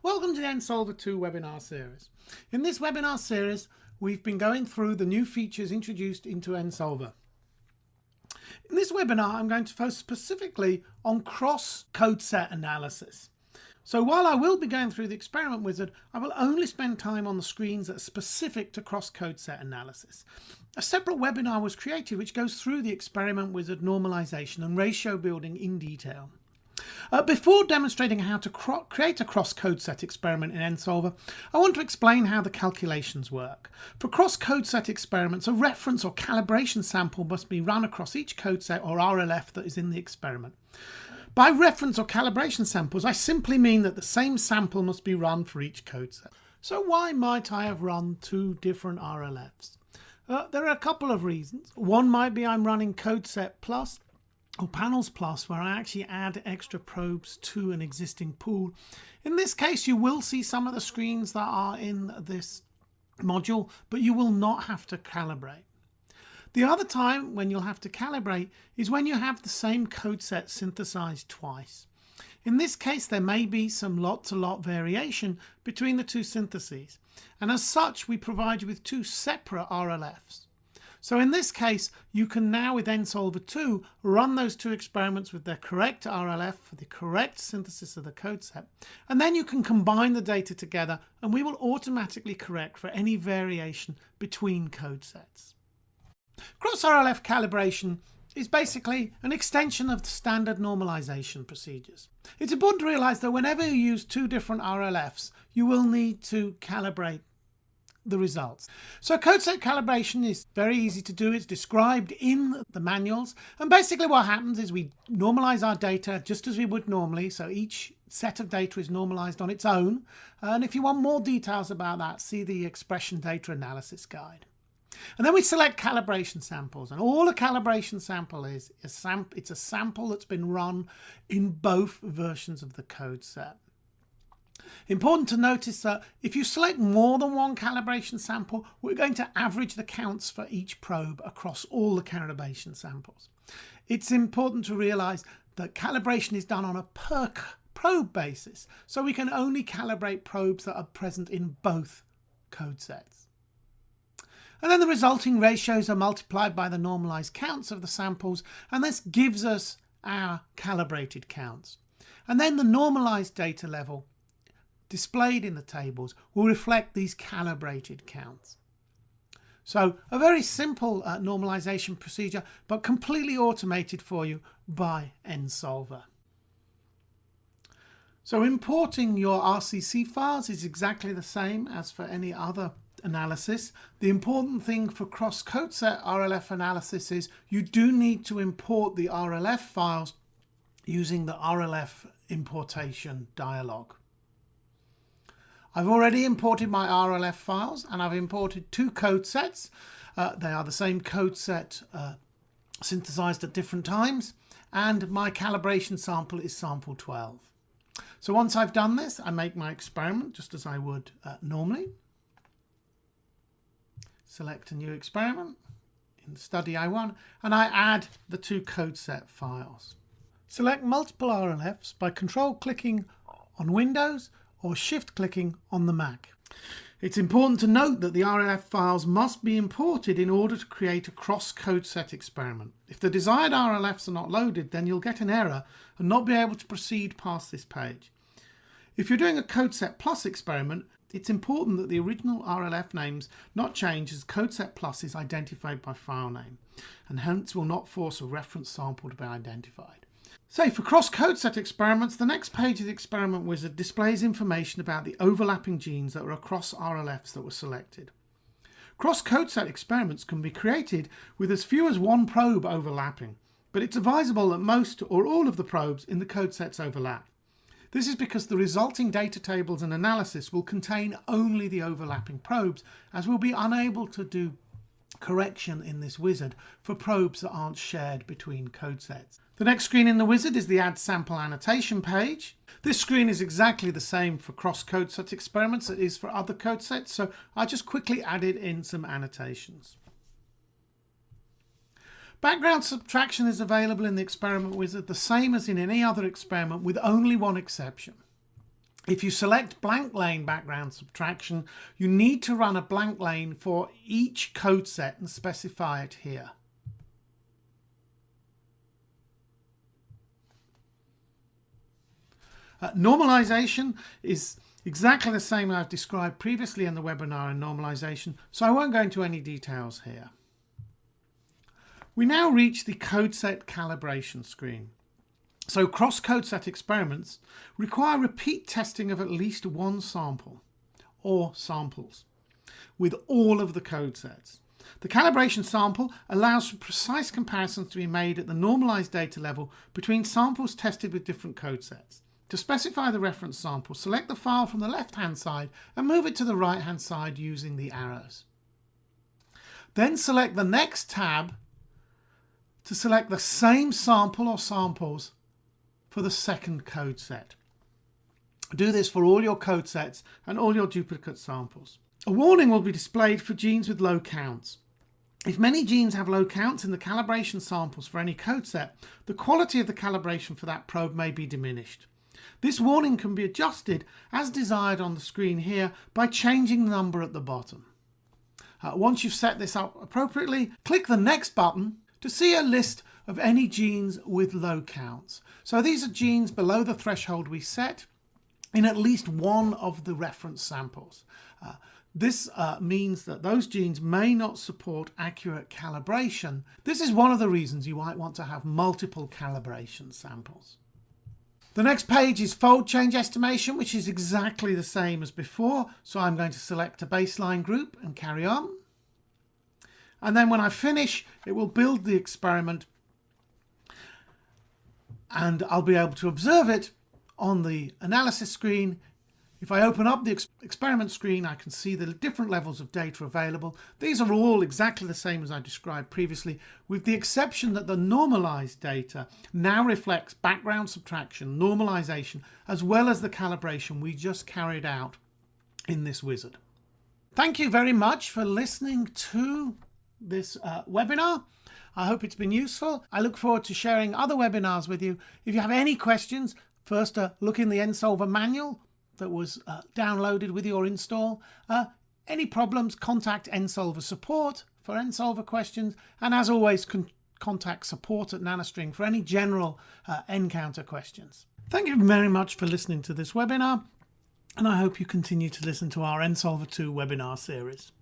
Welcome to the nSolver 2 webinar series. In this webinar series, we've been going through the new features introduced into nSolver. In this webinar, I'm going to focus specifically on cross-code set analysis. So while I will be going through the experiment wizard, I will only spend time on the screens that are specific to cross-code set analysis. A separate webinar was created which goes through the experiment wizard, normalization and ratio building in detail. Before demonstrating how to create a cross-code set experiment in nSolver, I want to explain how the calculations work. For cross-code set experiments, a reference or calibration sample must be run across each code set or RLF that is in the experiment. By reference or calibration samples, I simply mean that the same sample must be run for each code set. So why might I have run two different RLFs? There are a couple of reasons. One might be I'm running code set plus or panels plus, where I actually add extra probes to an existing pool. In this case, you will see some of the screens that are in this module, but you will not have to calibrate. The other time when you'll have to calibrate is when you have the same code set synthesized twice. In this case, there may be some lot-to-lot variation between the two syntheses, and as such, we provide you with two separate RLFs. So in this case, you can now with nSolver 2 run those two experiments with their correct RLF for the correct synthesis of the code set, and then you can combine the data together and we will automatically correct for any variation between code sets. Cross RLF calibration is basically an extension of the standard normalization procedures. It's important to realize that whenever you use two different RLFs, you will need to calibrate the results. So code set calibration is very easy to do. It's described in the manuals, and basically what happens is we normalize our data just as we would normally, so each set of data is normalized on its own, and if you want more details about that, see the expression data analysis guide. And then we select calibration samples, and all a calibration sample is it's a sample that's been run in both versions of the code set. Important to notice that if you select more than one calibration sample, we're going to average the counts for each probe across all the calibration samples. It's important to realize that calibration is done on a per probe basis, so we can only calibrate probes that are present in both code sets. And then the resulting ratios are multiplied by the normalized counts of the samples, and this gives us our calibrated counts. And then the normalized data level displayed in the tables will reflect these calibrated counts. So a very simple normalization procedure, but completely automated for you by nSolver. So importing your RCC files is exactly the same as for any other analysis. The important thing for cross-code set RLF analysis is you do need to import the Rlf files using the Rlf importation dialog. I've already imported my Rlf files, and I've imported two code sets. They are the same code set synthesized at different times, and my calibration sample is sample 12. So once I've done this, I make my experiment just as I would normally. Select a new experiment in study I1, and I add the two code set files. Select multiple RLFs by control-clicking on Windows or shift-clicking on the Mac. It's important to note that the Rlf files must be imported in order to create a cross-code set experiment. If the desired RLFs are not loaded, then you'll get an error and not be able to proceed past this page. If you're doing a code set plus experiment, it's important that the original RLF names not change, as code set plus is identified by file name and hence will not force a reference sample to be identified. So for cross-code set experiments, the next page of the experiment wizard displays information about the overlapping genes that are across RLFs that were selected. Cross-code set experiments can be created with as few as one probe overlapping, but it's advisable that most or all of the probes in the code sets overlap. This is because the resulting data tables and analysis will contain only the overlapping probes, as we'll be unable to do correction in this wizard for probes that aren't shared between code sets. The next screen in the wizard is the Add Sample Annotation page. This screen is exactly the same for cross-code set experiments as it is for other code sets, so I just quickly added in some annotations. Background subtraction is available in the experiment wizard the same as in any other experiment, with only one exception. If you select blank lane background subtraction, you need to run a blank lane for each code set and specify it here. Normalization is exactly the same I've described previously in the webinar in normalization, so I won't go into any details here. We now reach the code set calibration screen. So cross code set experiments require repeat testing of at least one sample or samples with all of the code sets. The calibration sample allows for precise comparisons to be made at the normalized data level between samples tested with different code sets. To specify the reference sample, select the file from the left-hand side and move it to the right-hand side using the arrows. Then select the next tab to select the same sample or samples for the second code set. Do this for all your code sets and all your duplicate samples. A warning will be displayed for genes with low counts. If many genes have low counts in the calibration samples for any code set, the quality of the calibration for that probe may be diminished. This warning can be adjusted as desired on the screen here by changing the number at the bottom. Once you've set this up appropriately, click the next button to see a list of any genes with low counts. So these are genes below the threshold we set in at least one of the reference samples. This means that those genes may not support accurate calibration. This is one of the reasons you might want to have multiple calibration samples. The next page is fold change estimation, which is exactly the same as before. So I'm going to select a baseline group and carry on. And then when I finish, it will build the experiment and I'll be able to observe it on the analysis screen. If I open up the experiment screen, I can see the different levels of data available. These are all exactly the same as I described previously, with the exception that the normalized data now reflects background subtraction, normalization, as well as the calibration we just carried out in this wizard. Thank you very much for listening to this webinar. I hope it's been useful. I look forward to sharing other webinars with you. If you have any questions, first look in the nSolver manual that was downloaded with your install. Any problems, contact nSolver support for nSolver questions. And as always, contact support at NanoString for any general nCounter questions. Thank you very much for listening to this webinar. And I hope you continue to listen to our nSolver 2 webinar series.